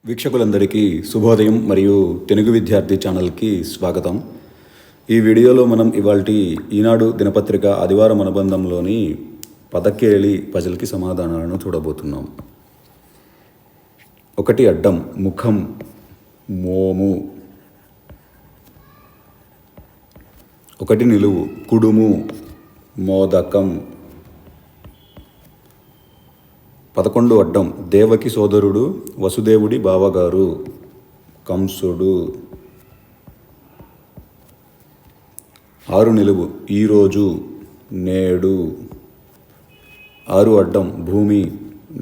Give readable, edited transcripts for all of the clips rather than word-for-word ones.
వీక్షకులందరికీ శుభోదయం మరియు తెలుగు విద్యార్థి ఛానల్కి స్వాగతం. ఈ వీడియోలో మనం ఇవాల్టి ఈనాడు దినపత్రిక ఆదివారం అనుబంధంలోని పదకేళి పజిల్కి సమాధానాలను చూడబోతున్నాం. 1 అడ్డం ముఖం మోము. 1 నిలువు కుడుము మోదకం. 11 అడ్డం దేవకి సోదరుడు వసుదేవుడి బావగారు కంసుడు. 6 నిలువు ఈరోజు నేడు. 6 అడ్డం భూమి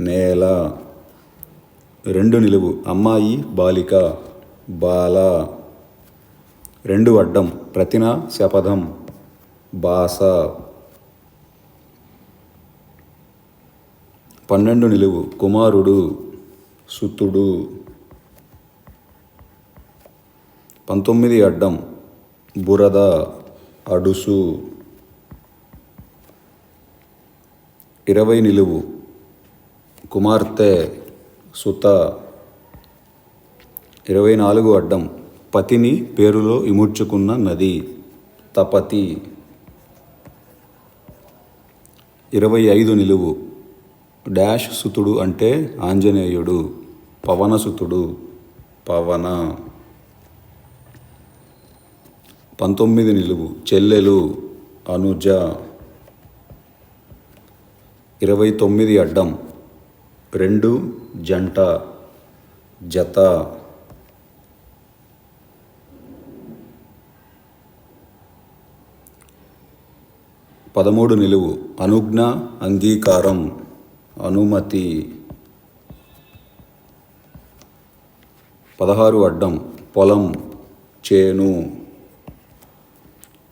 నేల. 2 నిలువు అమ్మాయి బాలిక బాల. 2 అడ్డం ప్రతిన శపథం బాస. 12 నిలువు కుమారుడు సుతుడు. 19 అడ్డం బురద అడుసు. 20 నిలువు కుమార్తె సుత. 24 అడ్డం పతిని పేరులో ఇముడ్చుకున్న నది తపతి. 25 నిలువు డాష్ సుతుడు అంటే ఆంజనేయుడు పవనసుతుడు పవన. 19 నిలువు చెల్లెలు అనుజ. 29 అడ్డం 2 జంట జత. 13 నిలువు అనుజ్ఞ అంగీకారం అనుమతి. 16 అడ్డం పొలం చేను.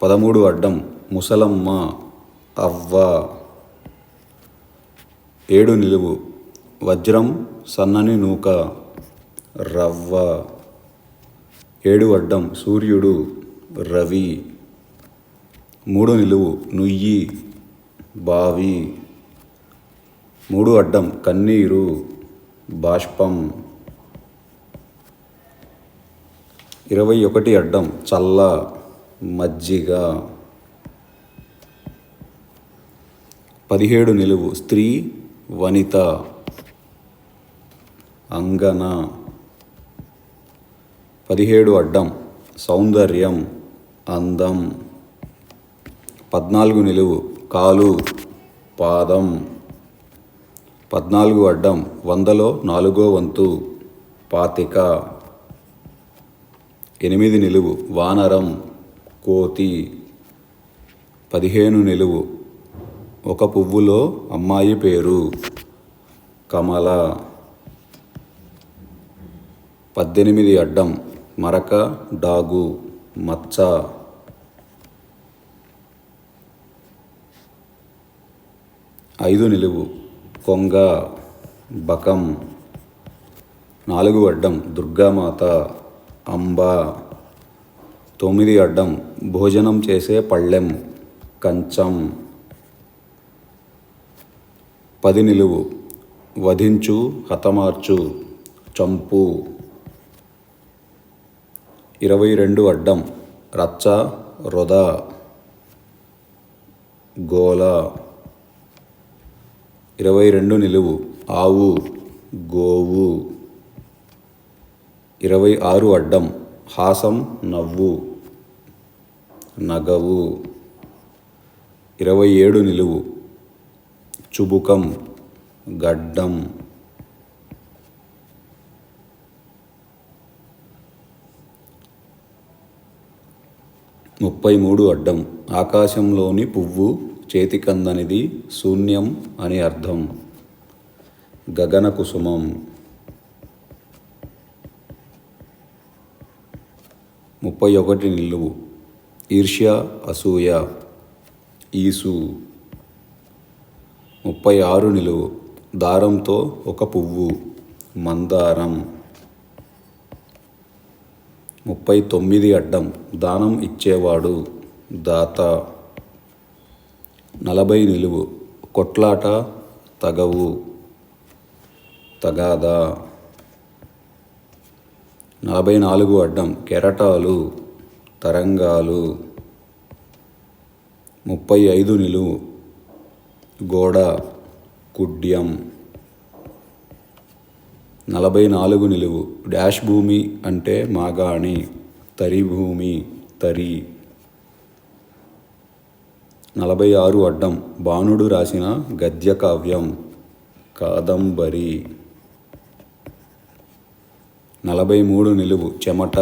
13 అడ్డం ముసలమ్మ అవ్వ. 7 నిలువు వజ్రం సన్నని నూక రవ్వ. 7 అడ్డం సూర్యుడు రవి. 3 నిలువు నుయ్యి బావి. 3 అడ్డం కన్నీరు బాష్పం. 21 అడ్డం చల్ల మజ్జిగ. 17 నిలువు స్త్రీ వనిత అంగన. 17 అడ్డం సౌందర్యం అందం. 14 నిలువు కాలు పాదం. 14 అడ్డం 100లో 4వ వంతు పాతిక. 8 నిలువు వానరం కోతి. 15 నిలువు ఒక పువ్వులో అమ్మాయి పేరు కమల. 18 అడ్డం మరక డాగు మచ్చ. 5 నిలువు కొంగ బకం. 4 అడ్డం దుర్గామాత అంబ. 9 అడ్డం భోజనం చేసే పళ్ళెం కంచం. 10 నిలువు వధించు హతమార్చు చంపు. 22 అడ్డం రచ్చ రొద గోల. 22 నిలువు ఆవు గోవు. 26 అడ్డం హాసం నవ్వు నగవు. 27 నిలువు చుబుకం గడ్డం. 33 అడ్డం ఆకాశంలోని పువ్వు చేతికందనిది శూన్యం అని అర్థం గగన కుసుమం. 31 నిలువు ఈర్ష్య అసూయ ఈసు. 36 నిలువు దారంతో ఒక పువ్వు మందారం. 39 అడ్డం దానం ఇచ్చేవాడు దాత. 40 నిలువు కొట్లాట తగవు తగాదా. 44 అడ్డం కెరటాలు తరంగాలు. 35 నిలువు గోడ కుడ్యం. 44 నిలువు డాష్ భూమి అంటే మాగాణి, తరి భూమి తరి. 46 అడ్డం బాణుడు రాసిన గద్య కావ్యం కాదంబరి. 43 నిలువు చెమట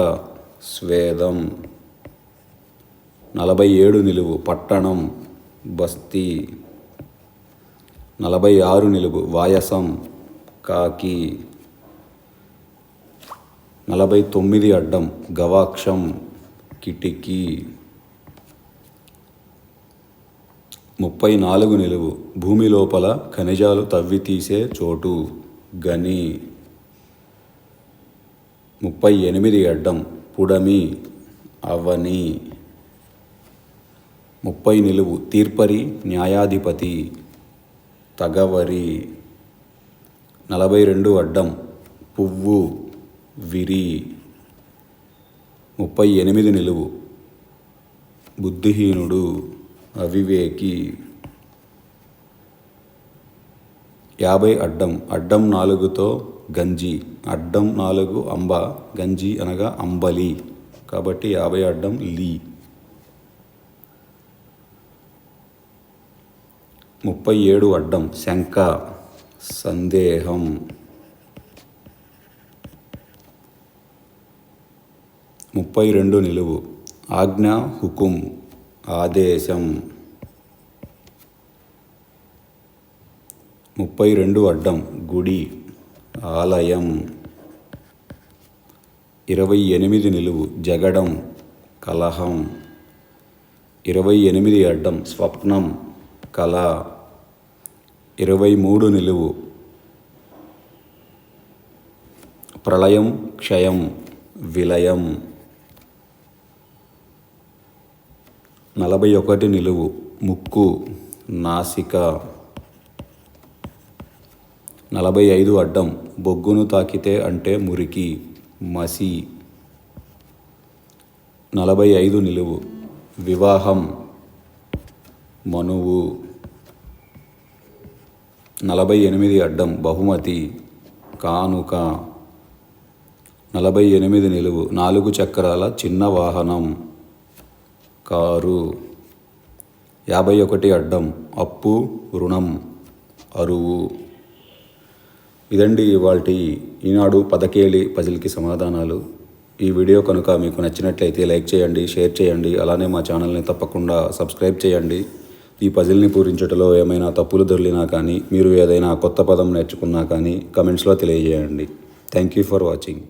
స్వేదం. 47 నిలువు పట్టణం బస్తీ. 46 నిలువు వాయసం కాకి. 49 అడ్డం గవాక్షం కిటికీ. 34 నిలువు భూమి లోపల ఖనిజాలు తవ్వి తీసే చోటు గని. 38 అడ్డం పుడమి అవని. 30 నిలువు తీర్పరి న్యాయాధిపతి తగవరి. 42 అడ్డం పువ్వు విరి. 38 నిలువు బుద్ధిహీనుడు అవివేకి. 50 అడ్డం అడ్డం 4తో గంజి. అడ్డం 4 అంబ, గంజి అనగా అంబలి, కాబట్టి 50 అడ్డం లీ. 37 అడ్డం శంక సందేహం. 32 నిలువు ఆజ్ఞ హుకుం ఆదేశం. 32 అడ్డం గుడి ఆలయం. 28 నిలువు జగడం కలహం. 28 అడ్డం స్వప్నం కళ. 23 నిలువు ప్రళయం క్షయం విలయం. 41 నిలువు ముక్కు నాసిక. 45 అడ్డం బొగ్గును తాకితే అంటే మురికి మసి. 45 నిలువు వివాహం మనువు. 48 అడ్డం బహుమతి కానుక. 48 నిలువు 4 చక్రాల చిన్న వాహనం కారు. 51 అడ్డం అప్పు రుణం అరువు. ఇదండి ఇవాల్టి ఈనాడు పదకేలి పజిల్కి సమాధానాలు. ఈ వీడియో కనుక మీకు నచ్చినట్లయితే లైక్ చేయండి, షేర్ చేయండి, అలానే మా ఛానల్ని తప్పకుండా సబ్స్క్రైబ్ చేయండి. ఈ పజిల్ని పూరించటంలో ఏమైనా తప్పులు దొర్లినా కానీ, మీరు ఏదైనా కొత్త పదం నేర్చుకున్నా కానీ కమెంట్స్లో తెలియజేయండి. Thank you for watching.